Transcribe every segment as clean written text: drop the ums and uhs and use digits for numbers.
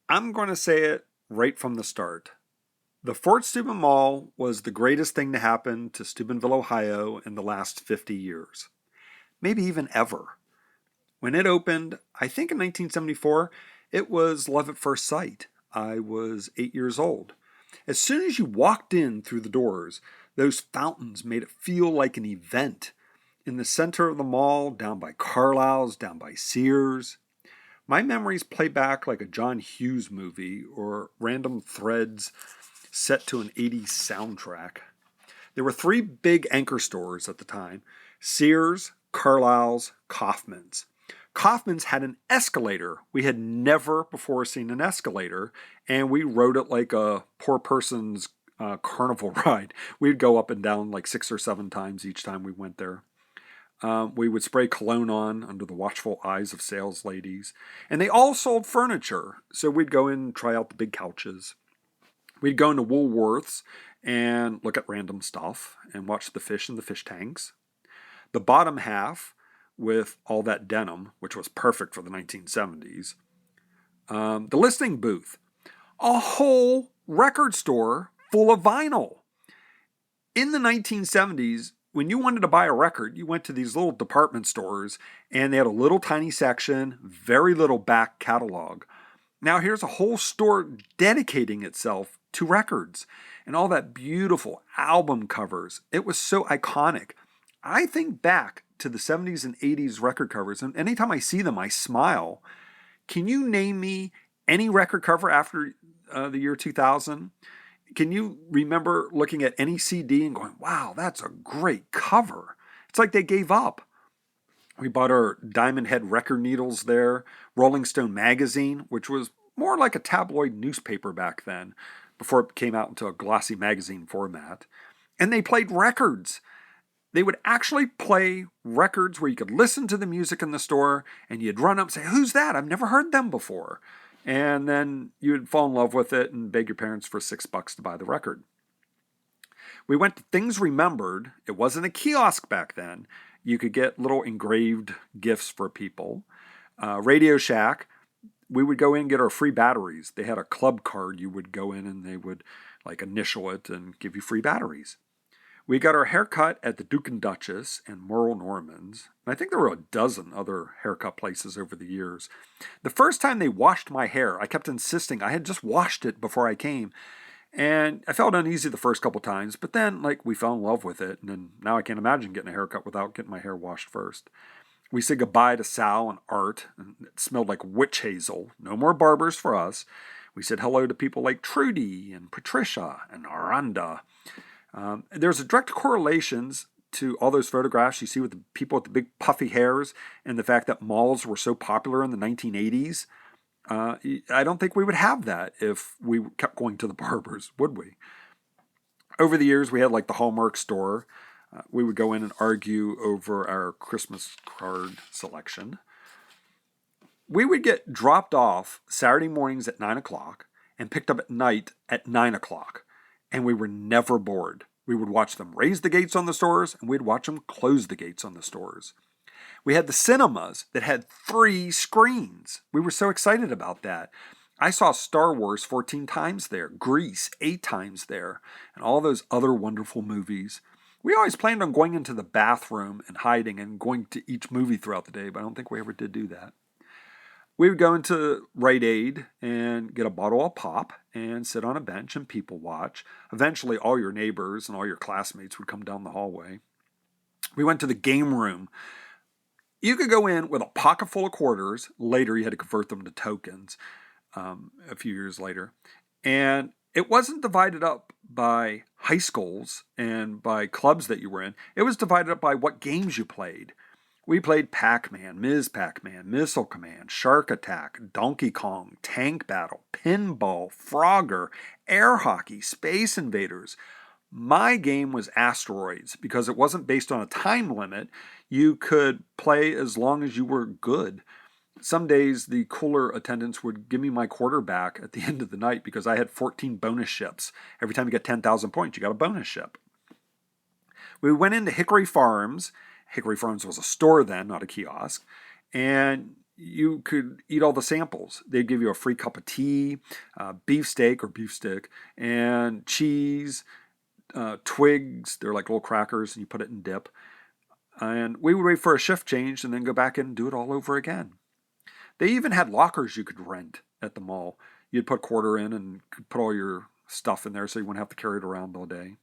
I'm going to say it right from the start. The Fort Steuben Mall was the greatest thing to happen to Steubenville, Ohio in the last 50 years, maybe even ever. When it opened, I think in 1974, it was love at first sight. I was 8 years old. As soon as you walked in through the doors, those fountains made it feel like an event. In the center of the mall, down by Carlisle's, down by Sears, my memories play back like a John Hughes movie or random threads set to an 80s soundtrack. There were three big anchor stores at the time: Sears, Carlisle's, Kaufman's. Kaufman's had an escalator. We had never before seen an escalator, and we rode it like a poor person's carnival ride. We'd go up and down like 6 or 7 times each time we went there. We would spray cologne on under the watchful eyes of sales ladies. And they all sold furniture, so we'd go in and try out the big couches. We'd go into Woolworths and look at random stuff and watch the fish in the fish tanks. The bottom half, with all that denim, which was perfect for the 1970s. The listing booth, a whole record store full of vinyl. In the 1970s, when you wanted to buy a record, you went to these little department stores and they had a little tiny section, very little back catalog. Now here's a whole store dedicating itself to records and all that beautiful album covers. It was so iconic. I think back to the 70s and 80s record covers, and anytime I see them, I smile. Can you name me any record cover after the year 2000? Can you remember looking at any CD and going, wow, that's a great cover? It's like they gave up. We bought our Diamond Head record needles there, Rolling Stone magazine, which was more like a tabloid newspaper back then, before it came out into a glossy magazine format. And they played records. They would actually play records where you could listen to the music in the store and you'd run up and say, who's that? I've never heard them before. And then you'd fall in love with it and beg your parents for $6 to buy the record. We went to Things Remembered. It wasn't a kiosk back then. You could get little engraved gifts for people. Radio Shack, we would go in and get our free batteries. They had a club card. You would go in and they would like initial it and give you free batteries. We got our haircut at the Duke and Duchess and Merle Norman's. And I think there were a dozen other haircut places over the years. The first time they washed my hair, I kept insisting I had just washed it before I came. And I felt uneasy the first couple times, but then we fell in love with it. And then now I can't imagine getting a haircut without getting my hair washed first. We said goodbye to Sal and Art, and it smelled like witch hazel. No more barbers for us. We said hello to people like Trudy and Patricia and Aranda. There's a direct correlations to all those photographs you see with the people with the big puffy hairs and the fact that malls were so popular in the 1980s. I don't think we would have that if we kept going to the barbers, would we? Over the years, we had like the Hallmark store. We would go in and argue over our Christmas card selection. We would get dropped off Saturday mornings at 9 o'clock and picked up at night at 9 o'clock. And we were never bored. We would watch them raise the gates on the stores, and we'd watch them close the gates on the stores. We had the cinemas that had 3 screens. We were so excited about that. I saw Star Wars 14 times there, Grease 8 times there, and all those other wonderful movies. We always planned on going into the bathroom and hiding and going to each movie throughout the day, but I don't think we ever did do that. We would go into Rite Aid and get a bottle of pop and sit on a bench and people watch. Eventually, all your neighbors and all your classmates would come down the hallway. We went to the game room. You could go in with a pocket full of quarters. Later, you had to convert them to tokens a few years later. And it wasn't divided up by high schools and by clubs that you were in. It was divided up by what games you played. We played Pac-Man, Ms. Pac-Man, Missile Command, Shark Attack, Donkey Kong, Tank Battle, Pinball, Frogger, Air Hockey, Space Invaders. My game was Asteroids because it wasn't based on a time limit. You could play as long as you were good. Some days the cooler attendants would give me my quarter back at the end of the night because I had 14 bonus ships. Every time you get 10,000 points, you got a bonus ship. We went into Hickory Farms. Hickory Farms was a store then, not a kiosk. And you could eat all the samples. They'd give you a free cup of tea, beefsteak or beef stick, and cheese, twigs. They're like little crackers, and you put it in dip. And we would wait for a shift change and then go back in and do it all over again. They even had lockers you could rent at the mall. You'd put a quarter in and could put all your stuff in there so you wouldn't have to carry it around all day.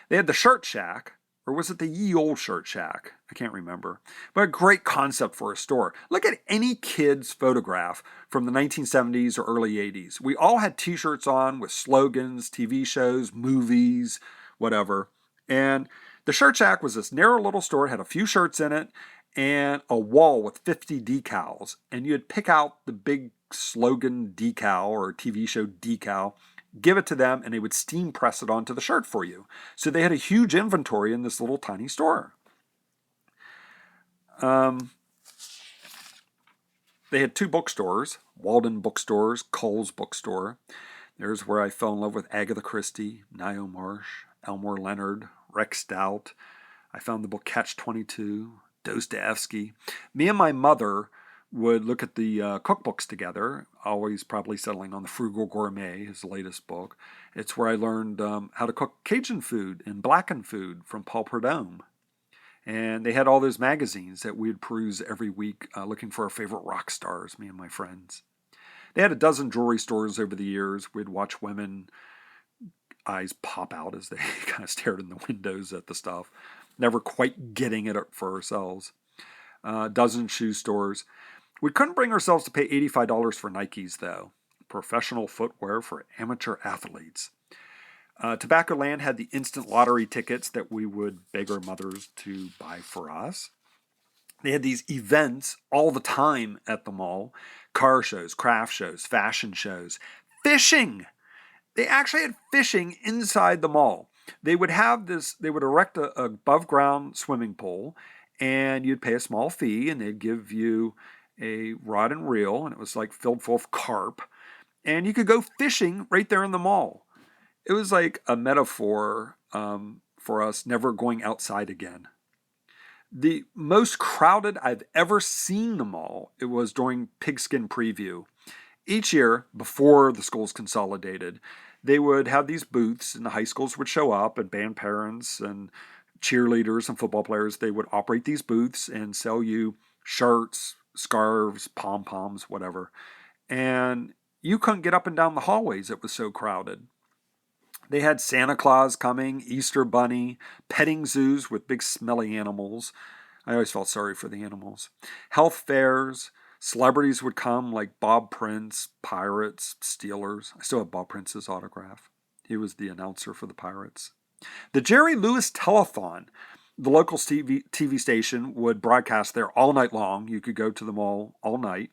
They had the Shirt Shack, or was it the Ye Old Shirt Shack? I can't remember. But a great concept for a store. Look at any kid's photograph from the 1970s or early 80s. We all had t-shirts on with slogans, TV shows, movies, whatever. And the Shirt Shack was this narrow little store, it had a few shirts in it, and a wall with 50 decals. And you'd pick out the big slogan decal or TV show decal, give it to them, and they would steam press it onto the shirt for you. So they had a huge inventory in this little tiny store. They had two bookstores, Walden Bookstores, Cole's Bookstore. There's where I fell in love with Agatha Christie, Nio Marsh, Elmore Leonard, Rex Stout. I found the book Catch-22, Dostoevsky. Me and my mother would look at the cookbooks together, always probably settling on The Frugal Gourmet, his latest book. It's where I learned how to cook Cajun food and blackened food from Paul Prudhomme. And they had all those magazines that we'd peruse every week looking for our favorite rock stars, me and my friends. They had a dozen jewelry stores over the years. We'd watch women, eyes pop out as they kind of stared in the windows at the stuff, never quite getting it for ourselves. A dozen shoe stores. We couldn't bring ourselves to pay $85 for Nikes, though. Professional footwear for amateur athletes. Tobacco Land had the instant lottery tickets that we would beg our mothers to buy for us. They had these events all the time at the mall. Car shows, craft shows, fashion shows, fishing. They actually had fishing inside the mall. They would erect a above ground swimming pool, and you'd pay a small fee, and they'd give you a rod and reel, and it was like filled full of carp. And you could go fishing right there in the mall. It was like a metaphor for us never going outside again. The most crowded I've ever seen the mall, it was during Pigskin Preview. Each year, before the schools consolidated, they would have these booths, and the high schools would show up, and band parents and cheerleaders and football players, they would operate these booths and sell you shirts, scarves, pom-poms, whatever. And you couldn't get up and down the hallways. It was so crowded. They had Santa Claus coming, Easter Bunny, petting zoos with big smelly animals. I always felt sorry for the animals. Health fairs. Celebrities would come like Bob Prince, Pirates, Steelers. I still have Bob Prince's autograph. He was the announcer for the Pirates. The Jerry Lewis Telethon, the local TV station would broadcast there all night long. You could go to the mall all night.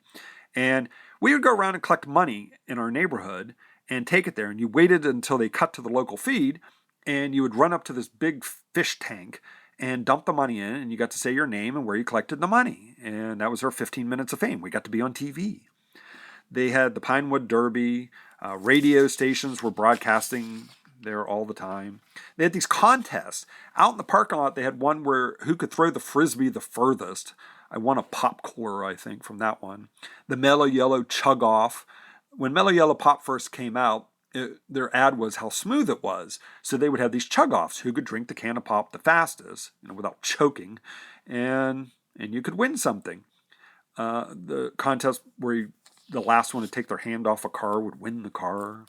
And we would go around and collect money in our neighborhood and take it there. And you waited until they cut to the local feed, and you would run up to this big fish tank and dump the money in, and you got to say your name and where you collected the money. And that was our 15 minutes of fame. We got to be on TV. They had the Pinewood Derby. Radio stations were broadcasting there all the time. They had these contests. Out in the parking lot, they had one where who could throw the Frisbee the furthest. I won a pop cooler, I think, from that one. The Mellow Yellow Chug Off. When Mellow Yellow Pop first came out, their ad was how smooth it was. So they would have these chug-offs. Who could drink the can of pop the fastest, without choking, and you could win something. The contest where the last one to take their hand off a car would win the car.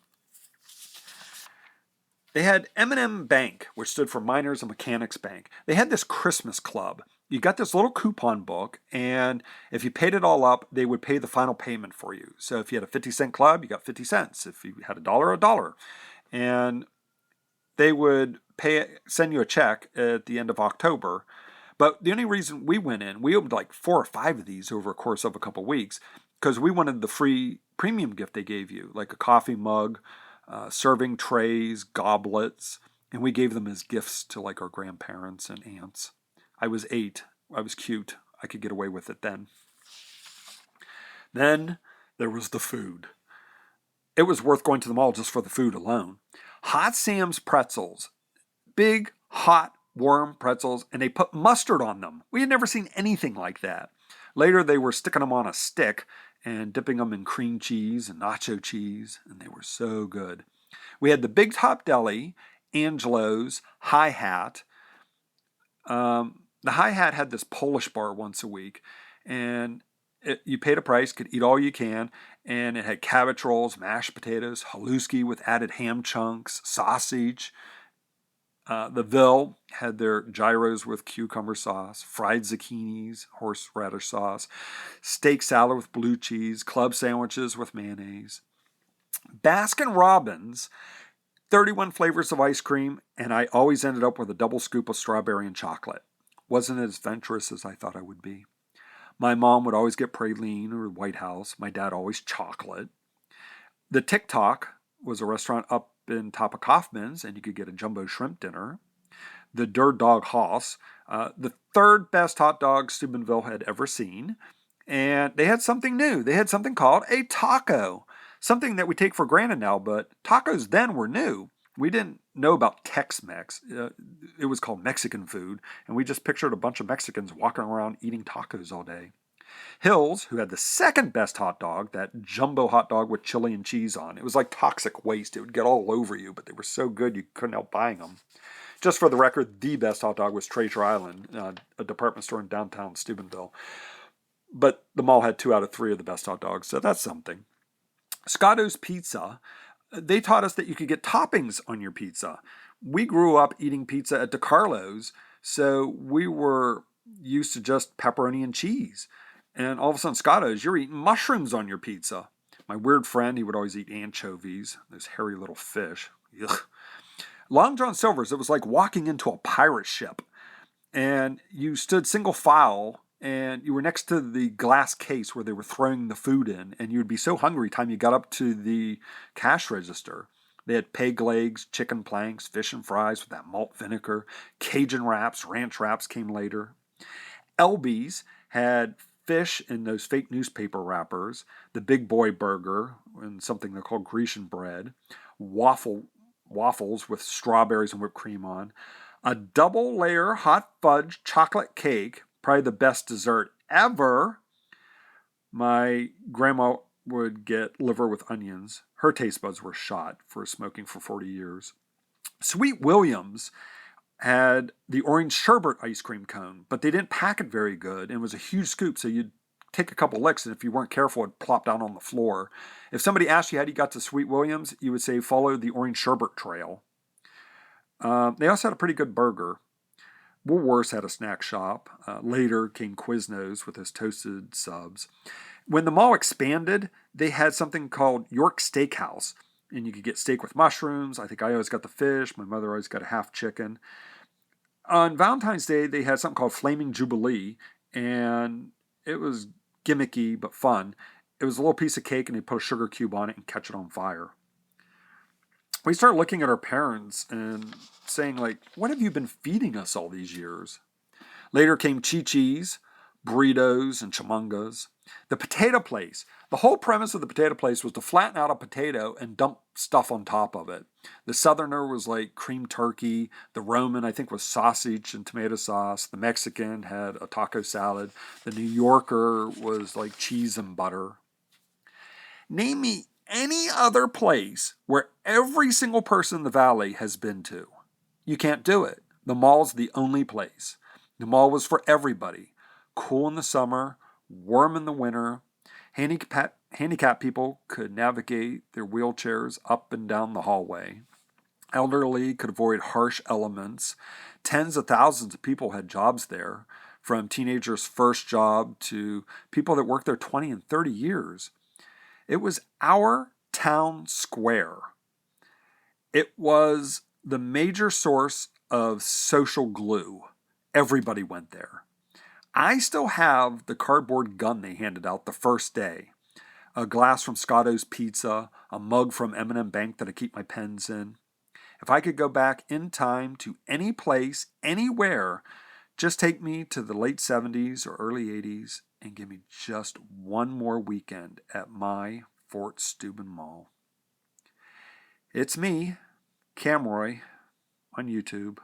They had M&M Bank, which stood for Miners and Mechanics Bank. They had this Christmas club. You got this little coupon book, and if you paid it all up, they would pay the final payment for you. So if you had a 50-cent club, you got 50 cents. If you had a dollar. And they would send you a check at the end of October. But the only reason we went in, we opened like 4 or 5 of these over a course of a couple of weeks, because we wanted the free premium gift they gave you, like a coffee mug, serving trays, goblets, and we gave them as gifts to like our grandparents and aunts. I was 8. I was cute. I could get away with it then. Then there was the food. It was worth going to the mall just for the food alone. Hot Sam's pretzels. Big, hot, warm pretzels, and they put mustard on them. We had never seen anything like that. Later, they were sticking them on a stick and dipping them in cream cheese and nacho cheese, and they were so good. We had the Big Top Deli, Angelo's, Hi Hat. The Hi Hat had this Polish bar once a week, and you paid a price, could eat all you can, and it had cabbage rolls, mashed potatoes, haluski with added ham chunks, sausage. The Ville had their gyros with cucumber sauce, fried zucchinis, horseradish sauce, steak salad with blue cheese, club sandwiches with mayonnaise. Baskin Robbins, 31 flavors of ice cream, and I always ended up with a double scoop of strawberry and chocolate. Wasn't as adventurous as I thought I would be. My mom would always get praline or White House. My dad always chocolate. The TikTok was a restaurant up in top of Kaufman's, and you could get a jumbo shrimp dinner. The Der Dog Haus, the third best hot dog Steubenville had ever seen. And they had something new. They had something called a taco, something that we take for granted now, but tacos then were new. We didn't know about Tex-Mex. It was called Mexican food, and we just pictured a bunch of Mexicans walking around eating tacos all day. Hills, who had the second best hot dog, that jumbo hot dog with chili and cheese on. It was like toxic waste. It would get all over you, but they were so good you couldn't help buying them. Just for the record, the best hot dog was Treasure Island, a department store in downtown Steubenville. But the mall had 2 out of 3 of the best hot dogs, so that's something. Scotto's Pizza, they taught us that you could get toppings on your pizza. We grew up eating pizza at DeCarlo's, so we were used to just pepperoni and cheese. And all of a sudden, Scotto's, you're eating mushrooms on your pizza. My weird friend, he would always eat anchovies, those hairy little fish. Ugh. Long John Silver's, it was like walking into a pirate ship. And you stood single file, and you were next to the glass case where they were throwing the food in, and you would be so hungry time you got up to the cash register. They had peg legs, chicken planks, fish and fries with that malt vinegar, Cajun wraps, ranch wraps came later. Elby's had fish in those fake newspaper wrappers, the big boy burger, and something they called Grecian bread, waffles with strawberries and whipped cream on, a double layer hot fudge chocolate cake, probably the best dessert ever. My grandma would get liver with onions. Her taste buds were shot for smoking for 40 years. Sweet Williams had the orange sherbet ice cream cone, but they didn't pack it very good, and it was a huge scoop, so you'd take a couple licks, and if you weren't careful, it'd plop down on the floor. If somebody asked you how you got to Sweet Williams, you would say, follow the orange sherbet trail. They also had a pretty good burger. Woolworths had a snack shop. Later came Quiznos with his toasted subs. When the mall expanded, they had something called York Steakhouse, and you could get steak with mushrooms. I think I always got the fish. My mother always got a half chicken. On Valentine's Day, they had something called Flaming Jubilee, and it was gimmicky but fun. It was a little piece of cake, and they put a sugar cube on it and catch it on fire. We started looking at our parents and saying, like, what have you been feeding us all these years? Later came Chi-Chi's, burritos, and chamangas. The potato place. The whole premise of the potato place was to flatten out a potato and dump stuff on top of it. The Southerner was like cream turkey. The Roman, I think, was sausage and tomato sauce. The Mexican had a taco salad. The New Yorker was like cheese and butter. Name me any other place where every single person in the valley has been to. You can't do it. The mall's the only place. The mall was for everybody. Cool in the summer, warm in the winter. Handicapped people could navigate their wheelchairs up and down the hallway. Elderly could avoid harsh elements. Tens of thousands of people had jobs there, from teenagers' first job to people that worked there 20 and 30 years. It was our town square. It was the major source of social glue. Everybody went there. I still have the cardboard gun they handed out the first day. A glass from Scotto's Pizza, a mug from M&M Bank that I keep my pens in. If I could go back in time to any place, anywhere, just take me to the late 70s or early 80s and give me just one more weekend at my Fort Steuben Mall. It's me, Camroy, on YouTube.